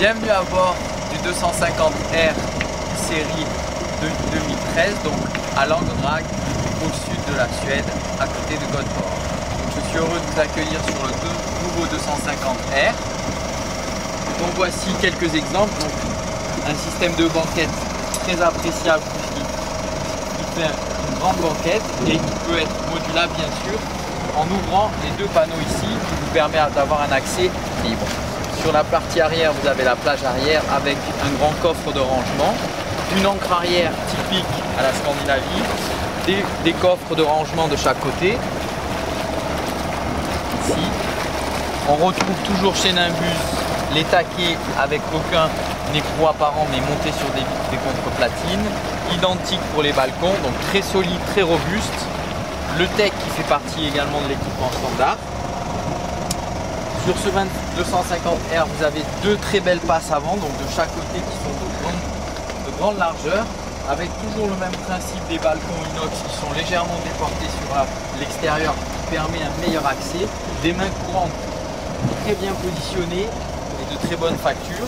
Bienvenue à bord du 250R série de 2013, donc à Langedrag, au sud de la Suède, à côté de Göteborg. Je suis heureux de vous accueillir sur le nouveau 250R. Donc voici quelques exemples. Donc, un système de banquette très appréciable qui fait une grande banquette et qui peut être modulable bien sûr en ouvrant les deux panneaux ici qui vous permet d'avoir un accès libre. Sur la partie arrière, vous avez la plage arrière avec un grand coffre de rangement, une ancre arrière typique à la Scandinavie, des coffres de rangement de chaque côté. Ici, on retrouve toujours chez Nimbus les taquets avec aucun écrou apparent mais montés sur des contreplatines, identique pour les balcons, donc très solide, très robuste. Le tech qui fait partie également de l'équipement standard. Sur ce 250R, vous avez deux très belles passes avant, donc de chaque côté qui sont de grande largeur, avec toujours le même principe des balcons inox qui sont légèrement déportés sur l'extérieur, qui permet un meilleur accès, des mains courantes très bien positionnées et de très bonne facture.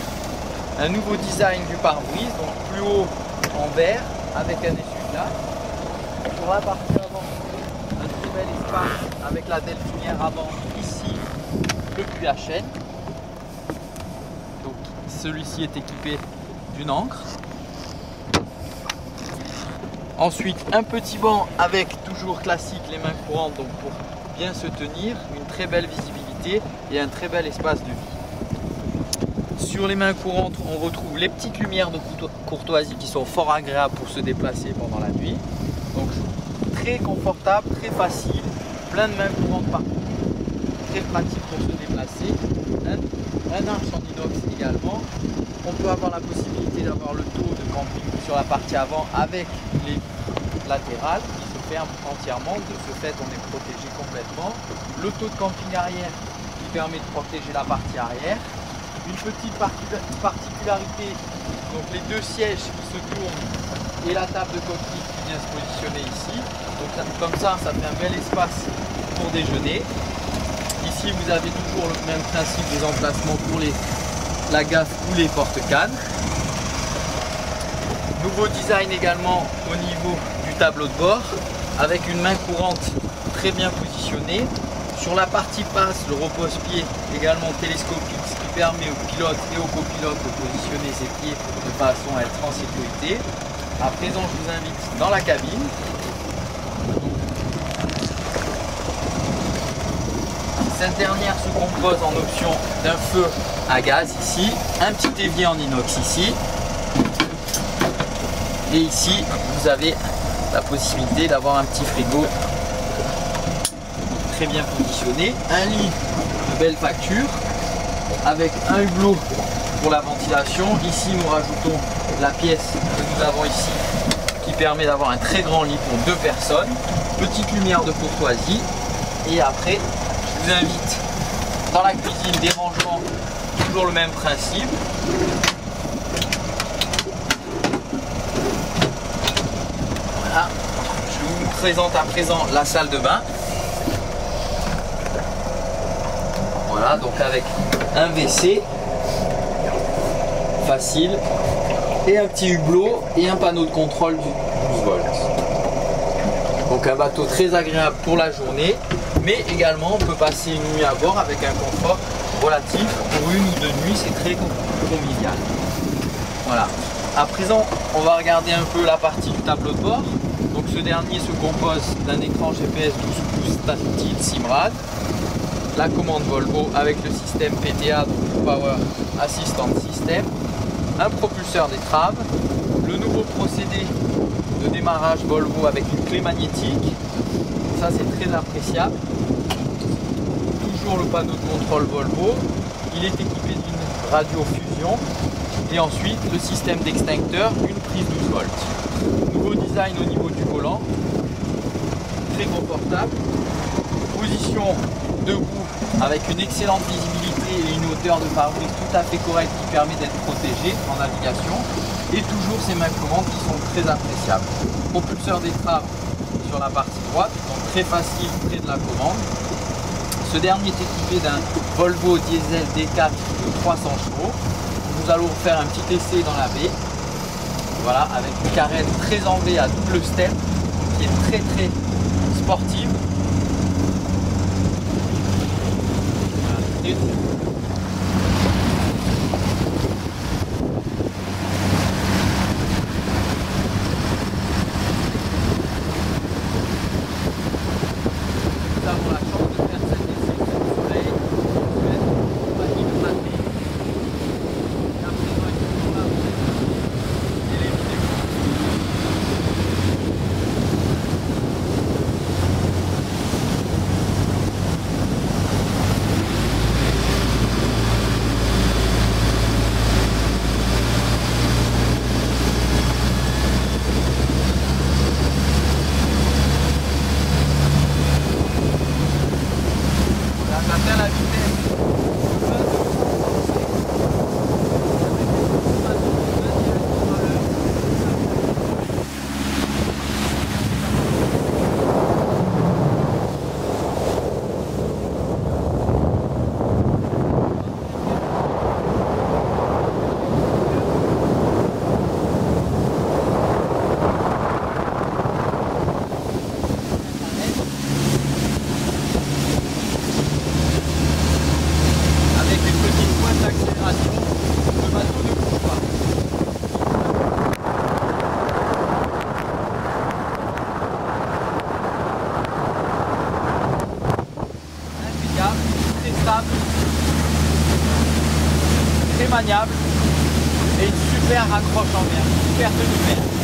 Un nouveau design du pare-brise, donc plus haut en verre avec un essuie-glace. Sur la partie avant, un très bel espace avec la delphinière avant ici. Le puits à chaîne. Donc celui-ci est équipé d'une ancre. Ensuite un petit banc avec toujours classique les mains courantes, donc pour bien se tenir, une très belle visibilité et un très bel espace de vie. Sur les mains courantes, on retrouve les petites lumières de courtoisie qui sont fort agréables pour se déplacer pendant la nuit. Donc très confortable, très facile, plein de mains courantes partout. Très pratique pour se déplacer, un arche en inox également. On peut avoir la possibilité d'avoir le taux de camping sur la partie avant avec les latérales qui se ferment entièrement. De ce fait, on est protégé complètement. Le taux de camping arrière qui permet de protéger la partie arrière. Une petite particularité, donc les deux sièges qui se tournent et la table de cockpit qui vient se positionner ici. Donc comme ça fait un bel espace pour déjeuner. Ici, vous avez toujours le même principe des emplacements pour la gaffe ou les porte-cannes. Nouveau design également au niveau du tableau de bord avec une main courante très bien positionnée. Sur la partie passe, le repose-pied également télescopique, ce qui permet au pilote et au copilote de positionner ses pieds de façon à être en sécurité. À présent, je vous invite dans la cabine. Cette dernière se compose en option d'un feu à gaz ici, un petit évier en inox ici, et ici vous avez la possibilité d'avoir un petit frigo très bien positionné, un lit de belle facture avec un hublot pour la ventilation. Ici nous rajoutons la pièce que nous avons ici qui permet d'avoir un très grand lit pour deux personnes, petite lumière de courtoisie, et après je vous invite dans la cuisine, des rangements, toujours le même principe. Voilà, je vous présente à présent la salle de bain. Voilà, donc avec un WC facile et un petit hublot et un panneau de contrôle du 12 volts. Donc un bateau très agréable pour la journée. Mais également, on peut passer une nuit à bord avec un confort relatif. Pour une ou deux nuits, c'est très convivial. Voilà. À présent, on va regarder un peu la partie du tableau de bord. Donc, ce dernier se compose d'un écran GPS 12 pouces tactile Simrad, la commande Volvo avec le système PTA, donc Power Assistant System, un propulseur d'étrave, le nouveau procédé de démarrage Volvo avec une clé magnétique. Ça, c'est très appréciable. Toujours le panneau de contrôle Volvo. Il est équipé d'une radio fusion. Et ensuite, le système d'extincteur, une prise 12 volts. Nouveau design au niveau du volant. Très confortable. Position debout avec une excellente visibilité et une hauteur de pare-brise tout à fait correcte qui permet d'être protégé en navigation. Et toujours ces mains courantes qui sont très appréciables. Propulseur d'étrave sur la partie droite, donc très facile près de la commande. Ce dernier est équipé d'un Volvo diesel D4 de 300 chevaux nous allons faire un petit essai dans la baie. Voilà, avec une carène très en V à double step qui est très sportive. Voilà. Nous avons la chance de faire cet essai sous le soleil. On va hydrater. Et à présent, il faut pas et les vidéos. J'atteins la vitesse de 20 avec des petites pointes d'accélération, le bateau ne bouge pas. Impeccable, très stable, très maniable et une super accroche en mer, super tenue mer.